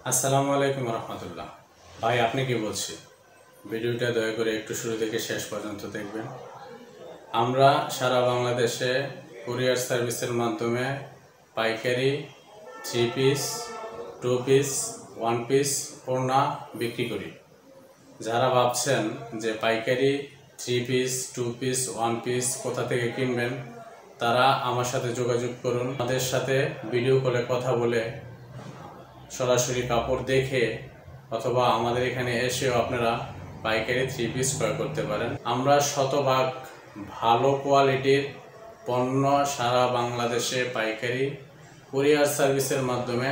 আসসালামু আলাইকুম রহমতুল্লাহ। ভাই আপনি কি বলছি, ভিডিওটা দয়া করে একটু শুরু থেকে শেষ পর্যন্ত দেখবেন। আমরা সারা বাংলাদেশে কুরিয়ার সার্ভিসের মাধ্যমে পাইকারি 3 পিস, 2 পিস, 1 পিস ওড়না বিক্রি করি। যারা ভাবছেন যে পাইকারি 3 পিস, 2 পিস, 1 পিস কোথা থেকে কিনবেন, তারা আমার সাথে যোগাযোগ করুন। আমাদের সাথে ভিডিও কলে কথা বলে সরাসরি কাপড় দেখে অথবা আমাদের এখানে এসেও আপনারা পাইকারি 3 পিস ক্রয় করতে পারেন। আমরা শতভাগ ভালো কোয়ালিটির পণ্য সারা বাংলাদেশে পাইকারি কুরিয়ার সার্ভিসের মাধ্যমে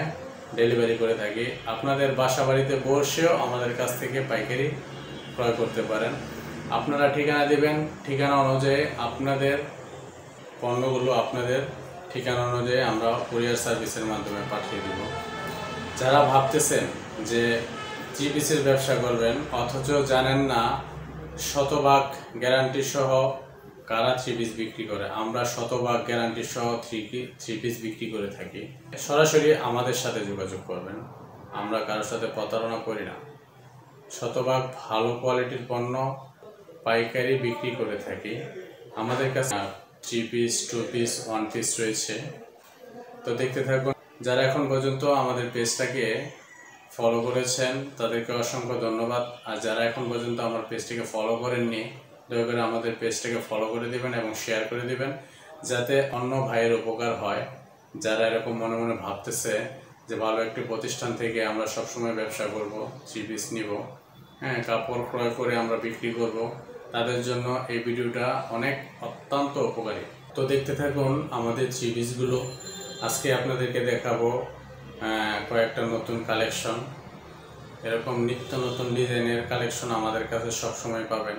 ডেলিভারি করে থাকি। আপনাদের বাসা বাড়িতে বসেও আমাদের কাছ থেকে পাইকারি ক্রয় করতে পারেন। আপনারা ঠিকানা দিবেন, ঠিকানা অনুযায়ী আপনাদের পণ্যগুলো আপনাদের ঠিকানা অনুযায়ী আমরা কুরিয়ার সার্ভিসের মাধ্যমে পাঠিয়ে দেব। যারা ভাবতেছেন যে 3 পিসের ব্যবসা করবেন অথচ জানেন না শতভাগ গ্যারান্টি সহ কারা 3 পিস বিক্রি করে, আমরা শতভাগ গ্যারান্টি সহ 3 পিস বিক্রি করে থাকি। সরাসরি আমাদের সাথে যোগাযোগ করবেন, আমরা কারোর সাথে প্রতারণা করি না। শতভাগ ভালো কোয়ালিটির পণ্য পাইকারি বিক্রি করে থাকি। আমাদের কাছে 3 পিস, 2 পিস, 1 পিস রয়েছে। তো দেখতে থাকুন। যারা এখন পর্যন্ত আমাদের পেজটাকে ফলো করেছেন তাদেরকে অসংখ্য ধন্যবাদ। আর যারা এখন পর্যন্ত আমার পেজটাকে ফলো করেননি, দয়া করে আমাদের পেজটাকে ফলো করে দিবেন এবং শেয়ার করে দিবেন, যাতে অন্য ভাইয়ের উপকার হয়। যারা এরকম মনে মনে ভাবতেছে যে ভালো একটি প্রতিষ্ঠান থেকে আমরা সবসময় ব্যবসা করব, 3 পিস নিব, কাপড় ক্রয় করে আমরা বিক্রি করব, তাদের জন্য এই ভিডিওটা অত্যন্ত উপকারী। তো দেখতে থাকুন আমাদের 3 পিসগুলো। আজকে আপনাদেরকে দেখাবো কয়েকটা নতুন কালেকশন। এরকম নিত্য নতুন ডিজাইনের কালেকশন আমাদের কাছে সবসময় পাবেন।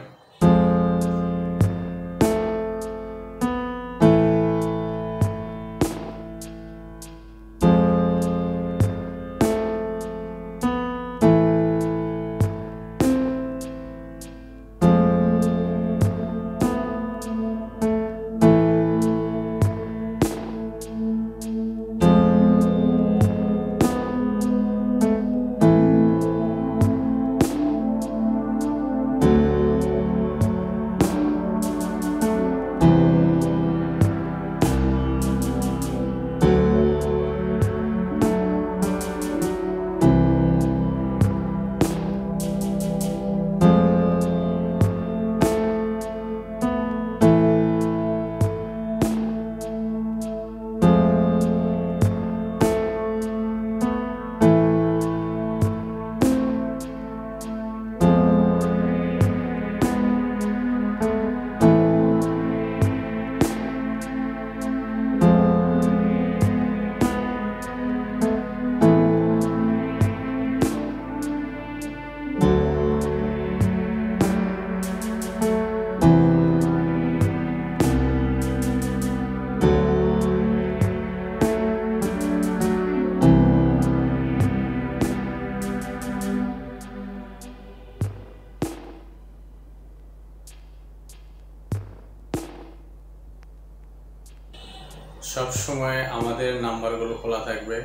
সব সময় আমাদের নাম্বারগুলো খোলা থাকবে।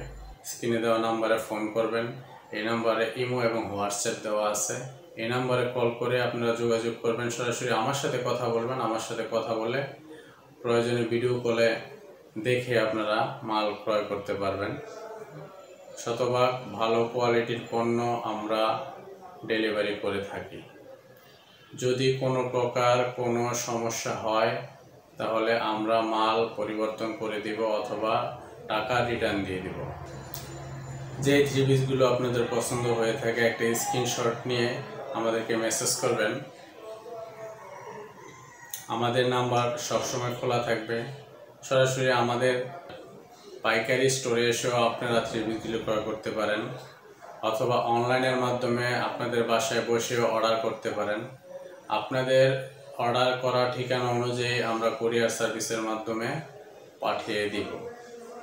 স্ক্রিনে দেওয়া নাম্বারে ফোন করবেন। এই নাম্বারে ইমো এবং হোয়াটসঅ্যাপ দেওয়া আছে। এই নাম্বারে কল করে আপনারা যোগাযোগ করবেন, সরাসরি আমার সাথে কথা বলবেন। আমার সাথে কথা বলে প্রয়োজনে ভিডিও কলে দেখে আপনারা মাল ক্রয় করতে পারবেন। শতভাগ ভালো কোয়ালিটির পণ্য আমরা ডেলিভারি করে থাকি। যদি কোনো প্রকার কোনো সমস্যা হয় তাহলে আমরা মাল পরিবর্তন করে দিব অথবা টাকা রিটার্ন দিয়ে দিব। যে 3 পিসগুলো আপনাদের পছন্দ হয়ে থাকে একটা স্ক্রিনশট নিয়ে আমাদেরকে মেসেজ করবেন। আমাদের নাম্বার সবসময় খোলা থাকবে। সরাসরি আমাদের পাইকারি স্টোরে এসেও আপনারা 3 পিসগুলো ক্রয় করতে পারেন অথবা অনলাইনের মাধ্যমে আপনাদের বাসায় বসেও অর্ডার করতে পারেন। আপনাদের অর্ডার করা ঠিকানা অনুযায়ী আমরা কুরিয়ার সার্ভিসের মাধ্যমে পাঠিয়ে দিব।